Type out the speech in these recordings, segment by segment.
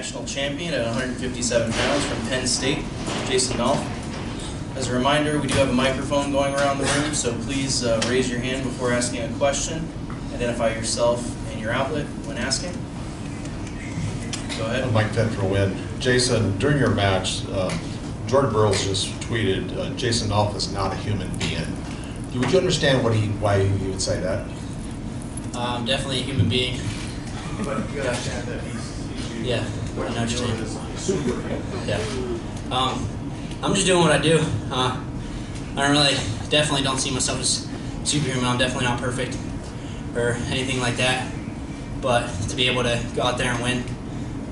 national champion at 157 pounds from Penn State, Jason Nolf. As a reminder, we do have a microphone going around the room, so please raise your hand before asking a question. Identify yourself and your outlet when asking. Go ahead. Mike Petra win. Jason, during your match, Jordan Burroughs just tweeted, Jason Nolf is not a human being. Would you understand why he would say that? Definitely a human being. But you understand that he's yeah, I know what you're saying. Yeah. I'm just doing what I do. Definitely don't see myself as superhuman. I'm definitely not perfect or anything like that. But to be able to go out there and win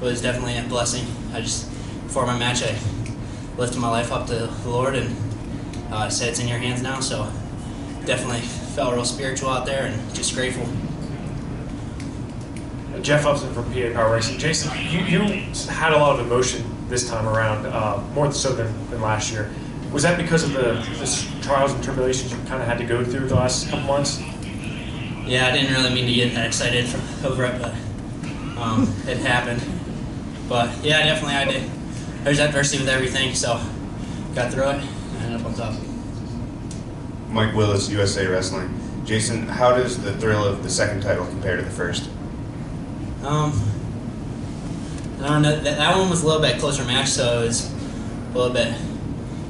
was definitely a blessing. Before my match, I lifted my life up to the Lord and said it's in your hands now. So definitely felt real spiritual out there and just grateful. Jeff Upson from PA Power Racing. Jason, you had a lot of emotion this time around, more so than last year. Was that because of the trials and tribulations you kind of had to go through the last couple months? Yeah, I didn't really mean to get that excited over it, but it happened. But yeah, definitely I did. There's adversity with everything, so got through it and ended up on top. Mike Willis, USA Wrestling. Jason, how does the thrill of the second title compare to the first? I don't know. That one was a little bit closer match, so it was a little bit.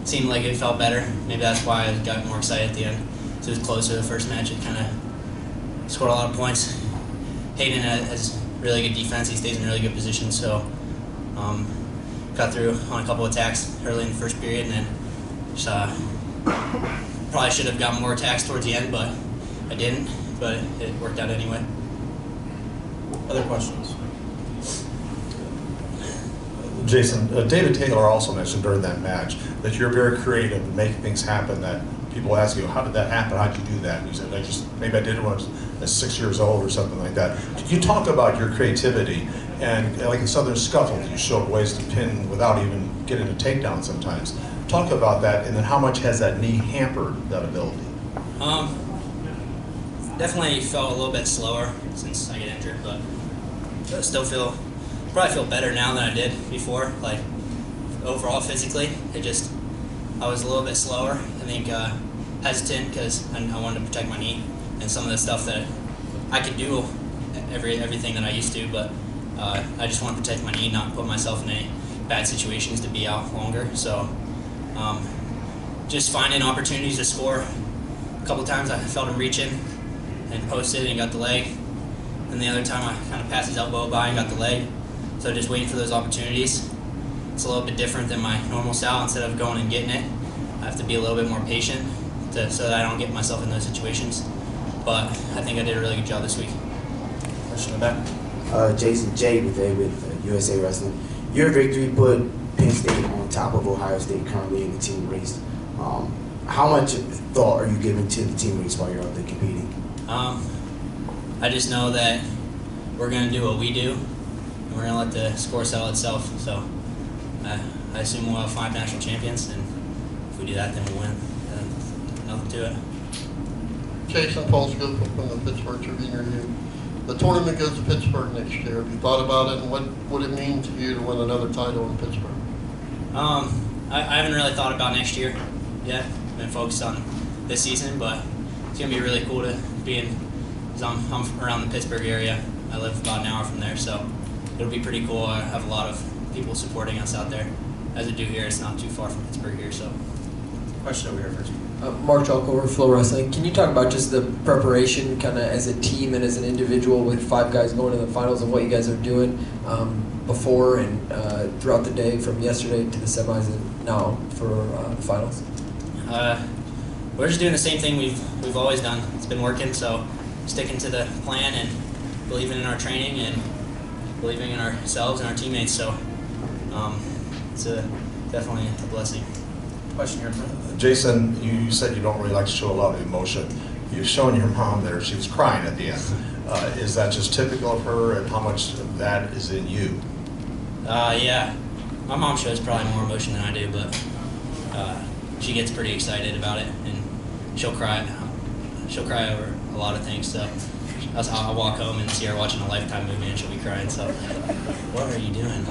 Seemed like it felt better. Maybe that's why I got more excited at the end. So it was closer. The first match, it kind of scored a lot of points. Hayden has really good defense. He stays in really good position. So got through on a couple attacks early in the first period, and then just, probably should have got more attacks towards the end, but I didn't. But it worked out anyway. Other questions? Jason, David Taylor also mentioned during that match that you're very creative and make things happen that people ask you, how did that happen? How'd you do that? And you said, maybe I did it when I was 6 years old or something like that. Could you talk about your creativity? And like in Southern Scuffle, you showed ways to pin without even getting a takedown sometimes. Talk about that, and then how much has that knee hampered that ability? Definitely felt a little bit slower since I get injured, but still probably feel better now than I did before. Like overall physically, I was a little bit slower. I think hesitant because I wanted to protect my knee and some of the stuff that I could do everything that I used to, but I just want to protect my knee, not put myself in any bad situations to be out longer. So just finding opportunities to score. A couple times I felt him reaching and posted and got the leg. And the other time I kind of passed his elbow by and got the leg. So just waiting for those opportunities. It's a little bit different than my normal style. Instead of going and getting it, I have to be a little bit more patient so that I don't get myself in those situations. But I think I did a really good job this week. Question in the back. Jason J. with USA Wrestling. Your victory put Penn State on top of Ohio State currently in the team race. How much thought are you giving to the team race while you're out there competing? I just know that we're going to do what we do, and we're going to let the score sell itself. So I assume we'll have 5 national champions, and if we do that, then we'll win. Nothing to it. Jason Polska from the Pittsburgh Tribune Review. The tournament goes to Pittsburgh next year. Have you thought about it, and what would it mean to you to win another title in Pittsburgh? I haven't really thought about next year yet. I've been focused on this season, but it's going to be really cool to be in, because I'm around the Pittsburgh area. I live about an hour from there, so it'll be pretty cool. I have a lot of people supporting us out there. As I do here, it's not too far from Pittsburgh here, so. Question over here first. Mark Chalkover, Flow Wrestling. Can you talk about just the preparation kind of as a team and as an individual with 5 guys going to the finals and what you guys are doing before and throughout the day from yesterday to the semis and now for the finals? We're just doing the same thing we've always done. It's been working, so sticking to the plan and believing in our training and believing in ourselves and our teammates. So it's definitely a blessing. Question here in front. Jason, you said you don't really like to show a lot of emotion. You've shown your mom there, she was crying at the end. Is that just typical of her, and how much of that is in you? Yeah. My mom shows probably more emotion than I do, but she gets pretty excited about it, and she'll cry over a lot of things. So I'll walk home and see her watching a Lifetime movie and she'll be crying. So, what are you doing?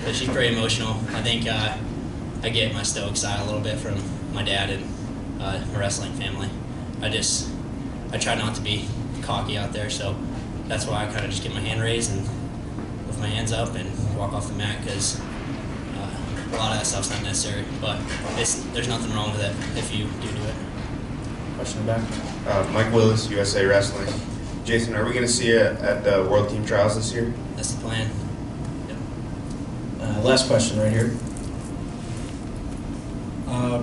But she's pretty emotional. I think I get my stoic side a little bit from my dad and my wrestling family. I try not to be cocky out there, so that's why I kind of just get my hand raised and lift my hands up and walk off the mat, because a lot of that stuff's not necessary. But there's nothing wrong with it if you do it. Question in the back. Mike Willis, USA Wrestling. Jason, are we going to see you at the World Team Trials this year? That's the plan. Yep. Last question right here.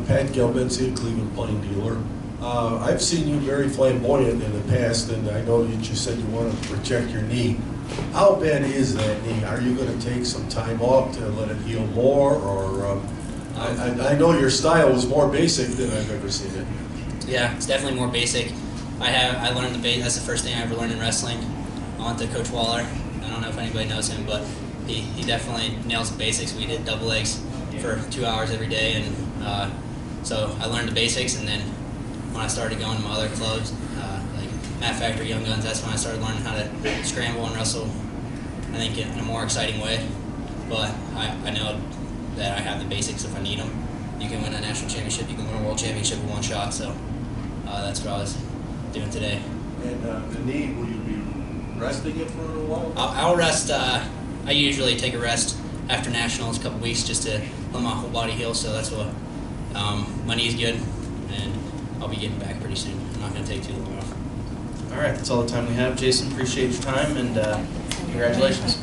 Pat Galbenzi, Cleveland Plain Dealer. I've seen you very flamboyant in the past, and I know that you said you want to protect your knee. How bad is that knee? Are you going to take some time off to let it heal more, or I know your style is more basic than I've ever seen it. Yeah, it's definitely more basic. I learned the base. That's the first thing I ever learned in wrestling. I went to Coach Waller. I don't know if anybody knows him, but he definitely nails the basics. We did double legs for 2 hours every day, and so I learned the basics. And then when I started going to my other clubs, like Matt Factory, Young Guns, that's when I started learning how to scramble and wrestle, I think, in a more exciting way. But I know that I have the basics if I need them. You can win a national championship, you can win a world championship in one shot, so that's what I was doing today. And the knee, will you be resting it for a while? I'll rest. I usually take a rest after nationals, a couple weeks, just to let my whole body heal, so that's what my knee's good, and I'll be getting back pretty soon. I'm not going to take too long off. All right, that's all the time we have. Jason, appreciate your time, and congratulations.